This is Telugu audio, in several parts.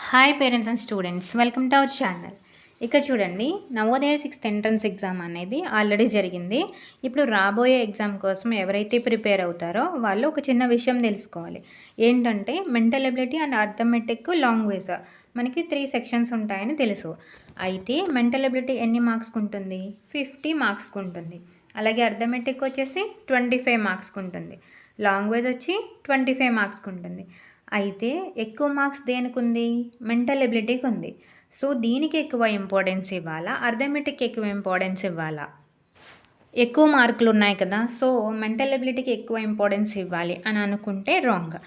Hi parents and students, welcome to our channel. ఇక్కడ చూడండి, నవోదయ 6th ఎంట్రన్స్ ఎగ్జామ్ అనేది ఆల్రెడీ జరిగింది. ఇప్పుడు రాబోయే ఎగ్జామ్ కోసం ఎవరైతే ప్రిపేర్ అవుతారో వాళ్ళు ఒక చిన్న విషయం తెలుసుకోవాలి. ఏంటంటే mental ability and arithmetic language మనకి 3 సెక్షన్స్ ఉంటాయని తెలుసు. అయితే మెంటల్ ఎబిలిటీ ఎన్ని మార్క్స్కి ఉంటుంది? 50 మార్క్స్కి ఉంటుంది. అలాగే అర్థమెటిక్ వచ్చేసి 25 మార్క్స్కి ఉంటుంది. లాంగ్వేజ్ వచ్చి 25 మార్క్స్కి ఉంటుంది. అయితే ఎక్కువ మార్క్స్ దేనికి ఉంది? మెంటల్ ఎబిలిటీకి ఉంది. సో దీనికి ఎక్కువ ఇంపార్టెన్స్ ఇవ్వాలా, అర్థమెటిక్ ఎక్కువ ఇంపార్టెన్స్ ఇవ్వాలా? ఎక్కువ మార్కులు ఉన్నాయి కదా, సో మెంటల్ ఎబిలిటీకి ఎక్కువ ఇంపార్టెన్స్ ఇవ్వాలి అని అనుకుంటే రాంగ్.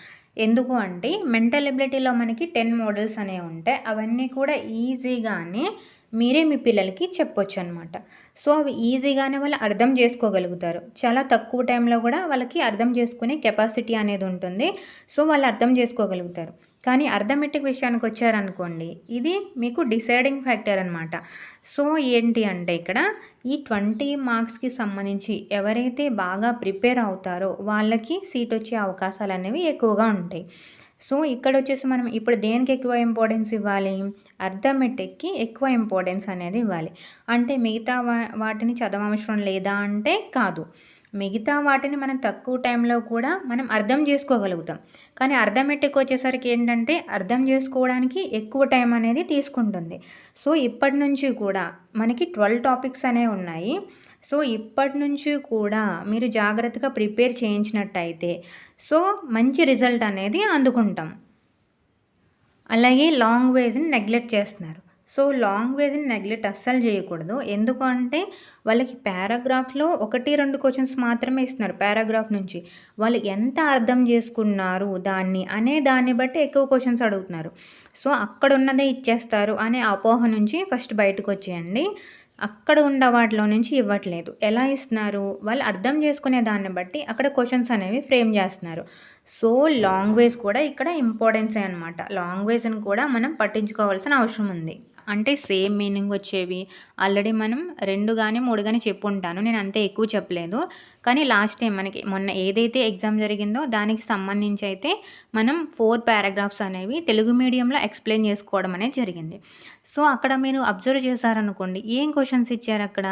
ఎందుకు అంటే మెంటల్ ఎబిలిటీలో మనకి 10 మోడల్స్ అనేవి ఉంటాయి. అవన్నీ కూడా ఈజీగానే మీరే మీ పిల్లలకి చెప్పొచ్చు అనమాట. సో అవి ఈజీగానే వాళ్ళు అర్థం చేసుకోగలుగుతారు. చాలా తక్కువ టైంలో కూడా వాళ్ళకి అర్థం చేసుకునే కెపాసిటీ అనేది ఉంటుంది. సో వాళ్ళు అర్థం చేసుకోగలుగుతారు. కానీ అర్థమెటిక్ విషయానికి వచ్చారనుకోండి, ఇది మీకు డిసైడింగ్ ఫ్యాక్టర్ అనమాట. సో ఏంటి అంటే ఇక్కడ ఈ 20 మార్క్స్కి సంబంధించి ఎవరైతే బాగా ప్రిపేర్ అవుతారో వాళ్ళకి సీట్ వచ్చే అవకాశాలు అనేవి ఎక్కువగా ఉంటాయి. సో ఇక్కడ వచ్చేసి మనం ఇప్పుడు దేనికి ఎక్కువ ఇంపార్టెన్స్ ఇవ్వాలి? అర్థమెటిక్కి ఎక్కువ ఇంపార్టెన్స్ అనేది ఇవ్వాలి. అంటే మిగతా వాటిని చదవవసరం లేదా అంటే కాదు. మిగతా వాటిని మనం తక్కువ టైంలో కూడా మనం అర్థం చేసుకోగలుగుతాం. కానీ అర్థమెటిక్ వచ్చేసరికి ఏంటంటే అర్థం చేసుకోవడానికి ఎక్కువ టైం అనేది తీసుకుంటుంది. సో ఇప్పటి నుంచి కూడా మనకి 12 టాపిక్స్ అనేవి ఉన్నాయి. సో ఇప్పటి నుంచి కూడా మీరు జాగ్రత్తగా ప్రిపేర్ చేయించినట్టయితే సో మంచి రిజల్ట్ అనేది అందుకుంటాం. అలాగే లాంగ్వేజ్ని నెగ్లెక్ట్ చేస్తున్నారు. సో లాంగ్వేజ్ని నెగ్లెక్ట్ అస్సలు చేయకూడదు. ఎందుకు అంటే వాళ్ళకి పారాగ్రాఫ్లో 1-2 క్వశ్చన్స్ మాత్రమే ఇస్తున్నారు. పారాగ్రాఫ్ నుంచి వాళ్ళు ఎంత అర్థం చేసుకున్నారు దాన్ని బట్టి ఎక్కువ క్వశ్చన్స్ అడుగుతున్నారు. సో అక్కడ ఉన్నదే ఇచ్చేస్తారు అనే అపోహ నుంచి ఫస్ట్ బయటకు వచ్చేయండి. అక్కడ ఉన్న వాటిలో నుంచి ఇవ్వట్లేదు. ఎలా ఇస్తున్నారు? వాళ్ళు అర్థం చేసుకునే దాన్ని బట్టి అక్కడ క్వశ్చన్స్ అనేవి ఫ్రేమ్ చేస్తున్నారు. సో లాంగ్వేజ్ కూడా ఇక్కడ ఇంపార్టెన్సే అనమాట. లాంగ్వేజ్ని కూడా మనం పట్టించుకోవాల్సిన అవసరం ఉంది. అంటే సేమ్ మీనింగ్ వచ్చేవి ఆల్రెడీ మనం 2 కానీ 3 కానీ చెప్పుంటాను. నేను అంతే ఎక్కువ చెప్పలేదు. కానీ లాస్ట్ టైం మనకి మొన్న ఏదైతే ఎగ్జామ్ జరిగిందో దానికి సంబంధించి అయితే మనం 4 పారాగ్రాఫ్స్ అనేవి తెలుగు మీడియంలో ఎక్స్ప్లెయిన్ చేసుకోవడం అనేది జరిగింది. సో అక్కడ మీరు అబ్జర్వ్ చేశారనుకోండి, ఏం క్వశ్చన్స్ ఇచ్చారు అక్కడ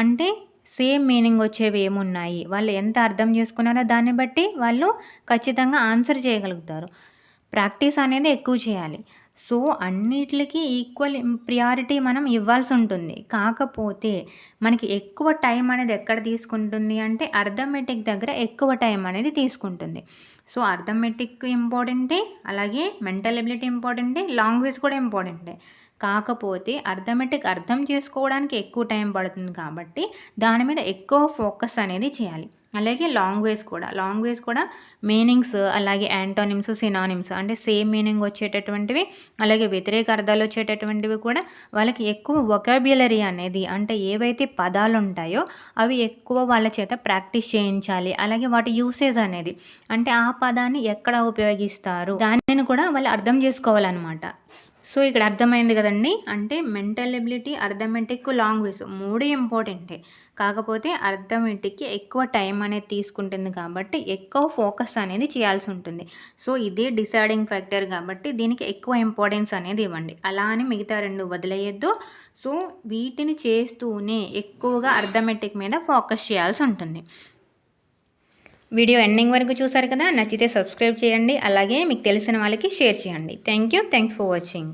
అంటే సేమ్ మీనింగ్ వచ్చేవి ఏమున్నాయి, వాళ్ళు ఎంత అర్థం చేసుకున్నారో దాన్ని బట్టి వాళ్ళు ఖచ్చితంగా ఆన్సర్ చేయగలుగుతారు. ప్రాక్టీస్ అనేది ఎక్కువ చేయాలి. సో అన్నిటికి ఈక్వల్ ప్రియారిటీ మనం ఇవ్వాల్సి ఉంటుంది. కాకపోతే మనకి ఎక్కువ టైం అనేది ఎక్కడ తీసుకుంటుంది అంటే అర్థమెటిక్ దగ్గర ఎక్కువ టైం అనేది తీసుకుంటుంది. సో అర్థమెటిక్ ఇంపార్టెంటే, అలాగే మెంటల్ ఎబిలిటీ ఇంపార్టెంటే, లాంగ్వేజ్ కూడా ఇంపార్టెంటే. కాకపోతే అర్థమెటిక్ అర్థం చేసుకోవడానికి ఎక్కువ టైం పడుతుంది కాబట్టి దాని మీద ఎక్కువ ఫోకస్ అనేది చేయాలి. అలాగే లాంగ్వేజ్ కూడా మీనింగ్స్, అలాగే యాంటోనిమ్స్, సినానిమ్స్ అంటే సేమ్ మీనింగ్ వచ్చేటటువంటివి, అలాగే వ్యతిరేక అర్థాలు వచ్చేటటువంటివి కూడా వాళ్ళకి ఎక్కువ వొకాబ్యులరీ అనేది అంటే ఏవైతే పదాలు ఉంటాయో అవి ఎక్కువ వాళ్ళ చేత ప్రాక్టీస్ చేయించాలి. అలాగే వాటి యూసేజ్ అనేది అంటే ఆ పదాన్ని ఎక్కడ ఉపయోగిస్తారు దానిని కూడా వాళ్ళు అర్థం చేసుకోవాలన్నమాట. సో ఇక్కడ అర్థమైంది కదండి. అంటే మెంటల్ ఎబిలిటీ, అర్థమెటిక్, లాంగ్వేజ్ 3 ఇంపార్టెంటే. కాకపోతే అర్థమెటిక్కి ఎక్కువ టైం అనేది తీసుకుంటుంది కాబట్టి ఎక్కువ ఫోకస్ అనేది చేయాల్సి ఉంటుంది. సో ఇదే డిసైడింగ్ ఫ్యాక్టర్ కాబట్టి దీనికి ఎక్కువ ఇంపార్టెన్స్ అనేది ఇవ్వండి. అలా అని మిగతా 2 వదిలేయద్దు. సో వీటిని చేస్తూనే ఎక్కువగా అర్థమెటిక్ మీద ఫోకస్ చేయాల్సి ఉంటుంది. వీడియో ఎండింగ్ వరకు చూసారు కదా, నచ్చితే సబ్స్క్రైబ్ చేయండి. అలాగే మీకు తెలిసిన వాళ్ళకి షేర్ చేయండి. Thanks for watching.